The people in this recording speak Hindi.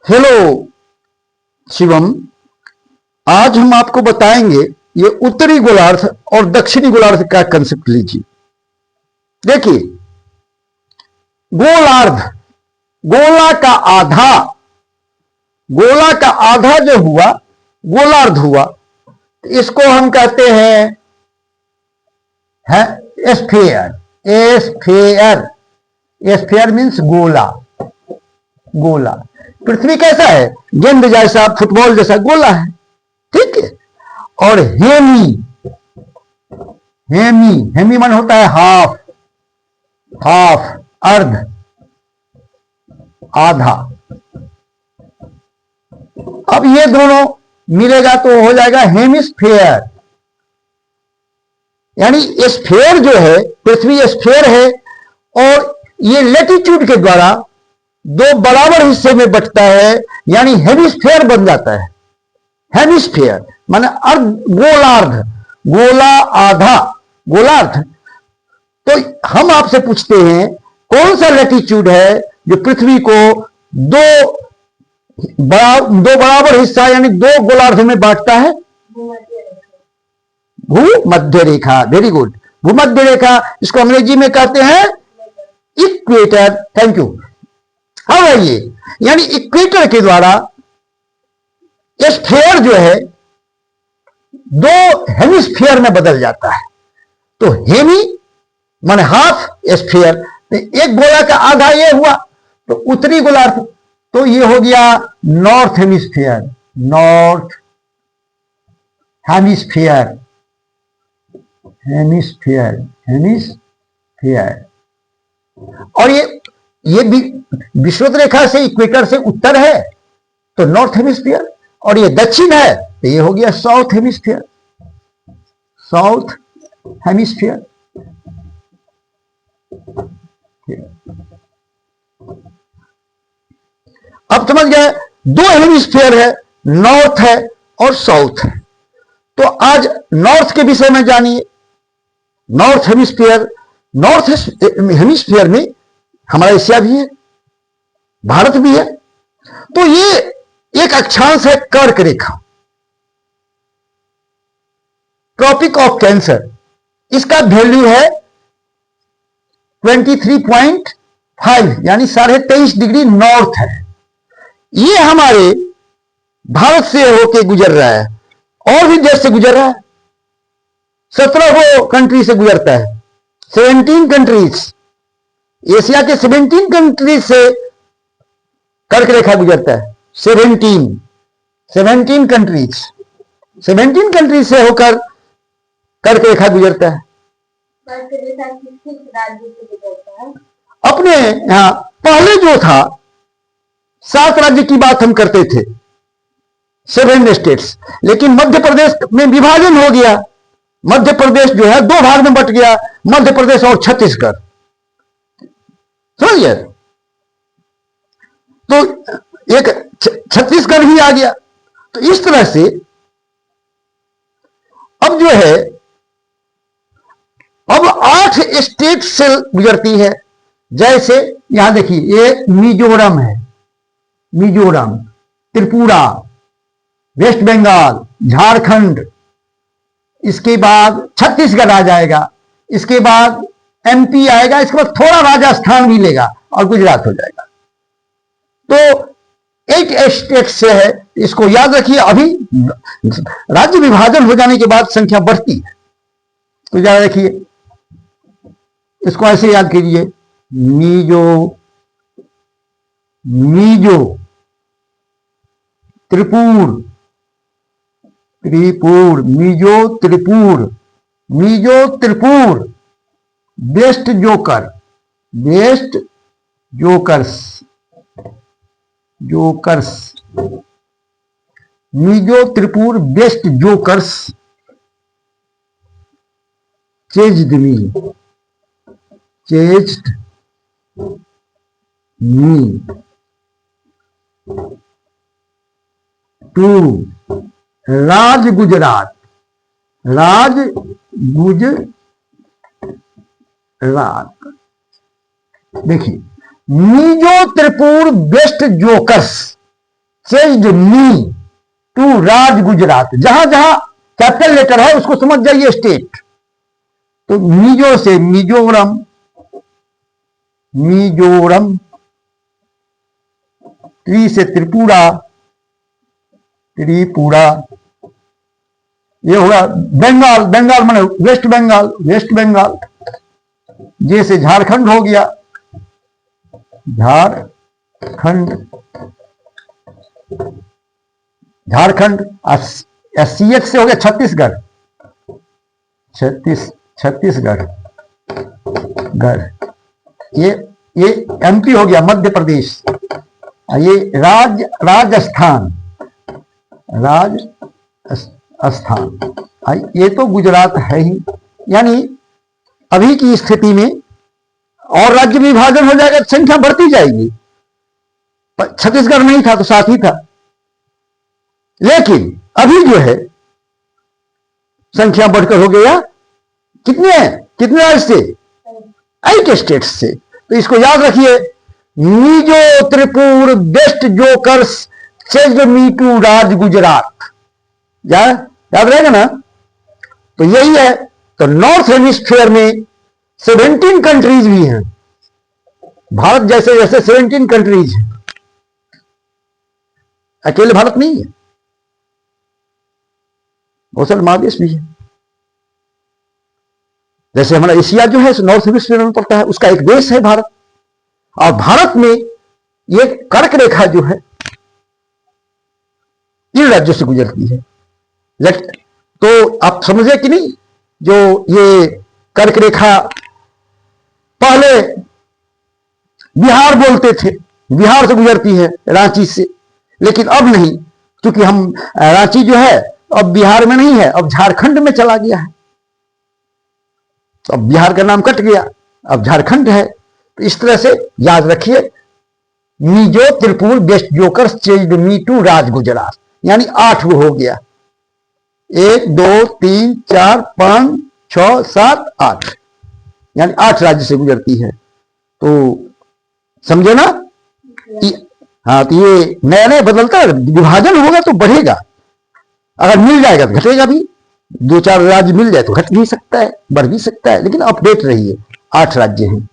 हेलो शिवम। आज हम आपको बताएंगे ये उत्तरी गोलार्ध और दक्षिणी गोलार्ध का कंसेप्ट लीजिए। देखिए, गोलार्ध गोला का आधा जो हुआ गोलार्ध हुआ, तो इसको हम कहते हैं एस्फेयर। एस्फेयर मीन्स गोला। पृथ्वी कैसा है? गेंद जैसा, फुटबॉल जैसा गोला है, ठीक है। और हेमी मन होता है हाफ, अर्ध, आधा। अब ये दोनों मिलेगा तो हो जाएगा हेमिस्फेयर। यानी स्फेयर जो है, पृथ्वी स्फेयर है और ये लेटीट्यूड के द्वारा दो बराबर हिस्से में बंटता है, यानी हेमिस्फेयर बन जाता है। हेमिस्फेयर माने अर्ध गोलार्ध, गोला आधा गोलार्ध। तो हम आपसे पूछते हैं कौन सा लेटीट्यूड है जो पृथ्वी को दो बराबर हिस्सा यानी दो गोलार्ध में बांटता है? भूमध्य रेखा। वेरी गुड, भूमध्य रेखा। इसको अंग्रेजी में कहते हैं इक्वेटर। Thank you. अब आइए, यानी इक्वेटर के द्वारा स्फेयर जो है दो हेमिस्फीयर में बदल जाता है। तो हेमी माने हाफ, स्फीयर एक गोला का आधा ये हुआ, तो उत्तरी गोलार्ध, तो ये हो गया नॉर्थ हेमिस्फीयर। और ये विषुवत रेखा से इक्वेटर से उत्तर है तो नॉर्थ हेमिस्फीयर, और ये दक्षिण है तो ये हो गया साउथ हेमिस्फीयर। अब समझ गए, दो हेमिस्फीयर है, नॉर्थ है और साउथ है। तो आज नॉर्थ के विषय में जानिए। नॉर्थ हेमिस्फीयर में हमारा एशिया भी है, भारत भी है। तो ये एक अक्षांश है कर्क रेखा, ट्रॉपिक ऑफ कैंसर। इसका वैल्यू है 23.5 यानी 23.5 डिग्री नॉर्थ है। ये हमारे भारत से होके गुजर रहा है और भी देश से गुजर रहा है। 17 कंट्री से गुजरता है, 17 कंट्रीज। एशिया के 17 कंट्रीज से कर्क रेखा गुजरता है। 17 कंट्रीज से होकर कर्क रेखा गुजरता है। अपने यहां पहले जो था 7 राज्य की बात हम करते थे, 7 स्टेट्स, लेकिन मध्य प्रदेश में विभाजन हो गया। मध्य प्रदेश जो है 2 भाग में बट गया, मध्य प्रदेश और छत्तीसगढ़। समझिए, तो एक छत्तीसगढ़ भी आ गया। तो इस तरह से अब जो है, अब 8 स्टेट से गुजरती है। जैसे यहां देखिए, ये मिजोरम है, मिजोरम, त्रिपुरा, वेस्ट बंगाल, झारखंड, इसके बाद छत्तीसगढ़ आ जाएगा, इसके बाद एमपी आएगा, इसके बाद थोड़ा राजस्थान भी लेगा और गुजरात हो जाएगा। तो 8 स्टेट से है, इसको याद रखिए। अभी राज्य विभाजन हो जाने के बाद संख्या बढ़ती है, तो याद रखिए, इसको ऐसे याद कीजिए, Mizo, Tripur, Mizo Tripur, west jokers, Mizo Tripur, west jokers, chased me, to Raj Gujarat, देखिए, Mizo Tripur, west jokers, changed me to Raj Gujarat. जहां जहां कैपिटल लेटर है उसको समझ जाइए स्टेट। तो मिजो से मिजोरम, मिजोरम, त्रि से त्रिपुरा, त्रिपुरा, ये होगा बंगाल, बंगाल माने वेस्ट बंगाल, वेस्ट बंगाल। जे से झारखंड हो गया, झारखंड, झारखंड। CH से हो गया छत्तीसगढ़, छत्तीसगढ़, गढ़। ये MP हो गया मध्य प्रदेश। ये राजस्थान, राजस्थान। ये तो गुजरात है ही। यानी अभी की स्थिति में और राज्य विभाजन हो जाएगा तो संख्या बढ़ती जाएगी। छत्तीसगढ़ नहीं था तो 7 ही था, लेकिन अभी जो है संख्या बढ़कर हो गया कितने राज्य से? 8 स्टेट्स से। तो इसको याद रखिए, Mizo Tripur west jokers changed me to Raj Gujarat. याद रहेगा ना? तो यही है। तो नॉर्थ हेमिस्फीयर में 17 कंट्रीज भी हैं। भारत जैसे जैसे 17 कंट्रीज हैं, अकेले भारत नहीं है, बहुत सारे महादेश भी है। जैसे हमारा एशिया जो है नॉर्थ हेमिस्फीयर में पड़ता है, उसका एक देश है भारत। और भारत में ये कर्क रेखा जो है इन राज्यों से गुजरती है। तो आप समझे कि नहीं, जो ये कर्क रेखा पहले बिहार बोलते थे, बिहार से गुजरती है रांची से, लेकिन अब नहीं, क्योंकि हम रांची जो है अब बिहार में नहीं है, अब झारखंड में चला गया है। तो अब बिहार का नाम कट गया, अब झारखंड है। तो इस तरह से याद रखिए, Mizo Tripur west jokers changed me to Raj Gujarat, यानी 8 हो गया। 1 2 3 4 5 6 7 8, यानी 8 राज्य से गुजरती है। तो समझे ना? हाँ, तो ये नया नया बदलता है, विभाजन होगा तो बढ़ेगा, अगर मिल जाएगा तो घटेगा भी। 2-4 राज्य मिल जाए तो घट भी सकता है, बढ़ भी सकता है, लेकिन अपडेट रहिए। 8 राज्य हैं।